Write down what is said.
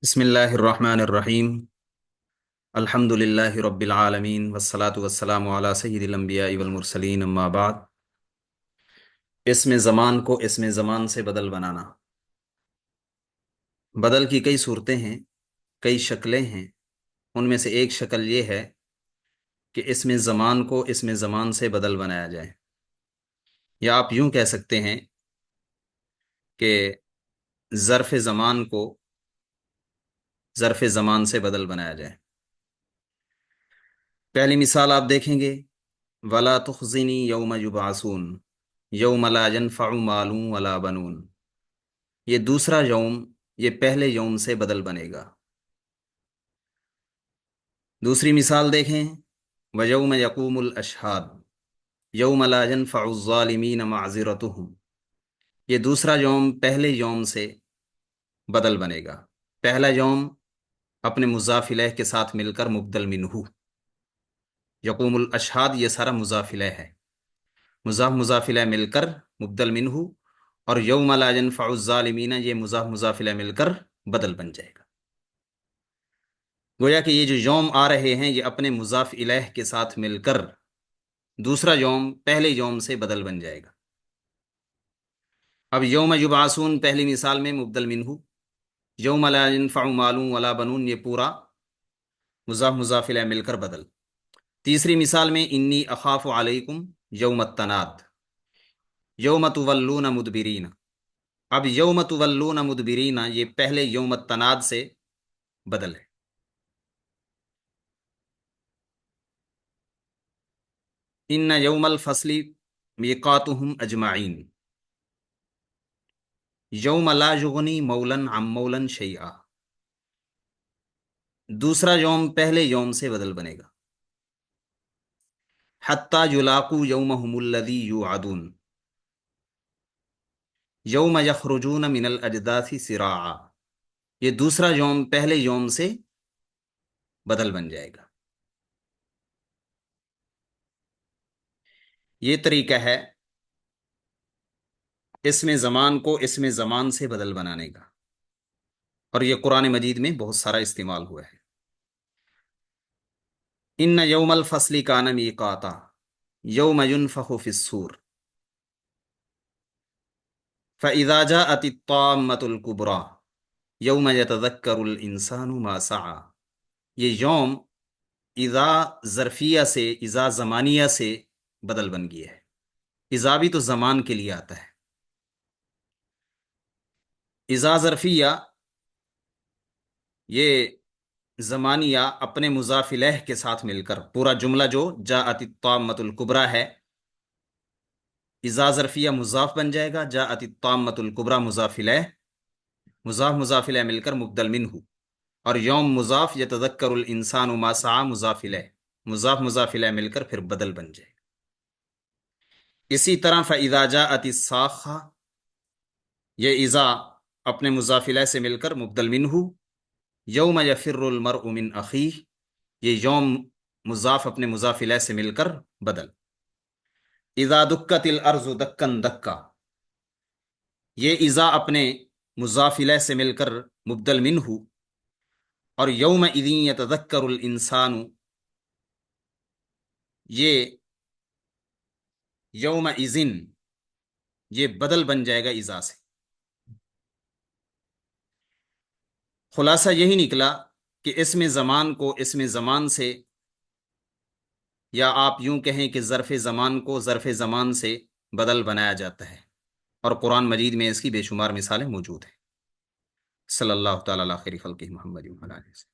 بسم اللہ الرحمن الرحیم الحمد للہ رب العالمین والصلاة والسلام علی سید الانبیاء والمرسلین اما بعد۔ اسم زمان کو اسم زمان سے بدل بنانا۔ بدل کی کئی صورتیں ہیں، کئی شکلیں ہیں۔ ان میں سے ایک شکل یہ ہے کہ اسم زمان کو اسم زمان سے بدل بنایا جائے، یا آپ یوں کہہ سکتے ہیں کہ ظرف زمان کو ظرف زمان سے بدل بنایا جائے۔ پہلی مثال آپ دیکھیں گے، وَلَا تُخْزِنِي يَوْمَ يُبْعَثُونَ یوم لا ينفع مال ولا بنون۔ یہ دوسرا یوم یہ پہلے یوم سے بدل بنے گا۔ دوسری مثال دیکھیں، وَيَوْمَ يَقُومُ الْأَشْهَادُ يَوْمَ لَا يَنْفَعُ الظَّالِمِينَ مَعْذِرَتُهُمْ۔ یہ دوسرا یوم پہلے یوم سے بدل بنے گا۔ پہلا یوم اپنے مضاف الیہ کے ساتھ مل کر مبدل منہ، یقوم الاشہاد یہ سارا مضاف الیہ ہے، مضاف الیہ مل کر مبدل منہ، اور یوم لا ينفع الظالمین یہ مضاف الیہ مل کر بدل بن جائے گا۔ گویا کہ یہ جو یوم آ رہے ہیں یہ اپنے مضاف الیہ کے ساتھ مل کر دوسرا یوم پہلے یوم سے بدل بن جائے گا۔ اب یوم یبعثون پہلی مثال میں مبدل منہ، یوم لا ينفع مال ولا بنون یہ پورا مضاف الیہ مل کر بدل۔ تیسری مثال میں انی اخاف علیکم یوم التناد یوم تولون مدبرین۔ اب یوم تولون مدبرین یہ پہلے یوم التناد سے بدل ہے۔ ان یوم الفصل میقاتہم اجمعین یوم لا یغنی مولا عن مولا شیئا، دوسرا یوم پہلے یوم سے بدل بنے گا۔ حتی یلاقوا یومہم الذی یوعدون یوم یخرجون من الاجداث سراعا، یہ دوسرا یوم پہلے یوم سے بدل بن جائے گا۔ یہ طریقہ ہے اسم زمان کو اسم زمان سے بدل بنانے کا، اور یہ قرآن مجید میں بہت سارا استعمال ہوا ہے۔ ان یوم الفصل کان میقاتا یوم ینفخ فی الصور فاذا جاءت الطامة الکبریٰ یوم یتذکر الانسان ما سعی۔ یہ یوم اذا ظرفیہ سے اذا زمانیہ سے بدل بن گیا ہے۔ اذا بھی تو زمان کے لیے آتا ہے، اذا ظرفیہ یہ زمانیہ اپنے مضاف الیہ کے ساتھ مل کر پورا جملہ جو جاءت الطامۃ الکبریٰ ہے، اذا ظرفیہ مضاف بن جائے گا، جاءت الطامۃ الکبریٰ مضاف الیہ مل کر مبدل منہ، اور یوم مضاف یتذکر الانسان ما سعی مضاف الیہ مل کر پھر بدل بن جائے گا۔ اسی طرح فاذا جاءت الصاخہ یہ اذا اپنے مضاف الیہ سے مل کر مبدل منہ، یوم یفر المرء من اخیہ یہ یوم مضاف اپنے مضاف الیہ سے مل کر بدل۔ اذا دکت الارض دکا دکا یہ اذا اپنے مضاف الیہ سے مل کر مبدل منہ، اور یوم اذ یتذکر الانسان یہ یوم اذن یہ بدل بن جائے گا اذا سے۔ خلاصہ یہی نکلا کہ اسم زمان کو اسم زمان سے، یا آپ یوں کہیں کہ ظرف زمان کو ظرف زمان سے بدل بنایا جاتا ہے، اور قرآن مجید میں اس کی بے شمار مثالیں موجود ہیں۔ صلی اللہ تعالیٰ علی خیر خلقہ محمد و علی آلہ وسلم۔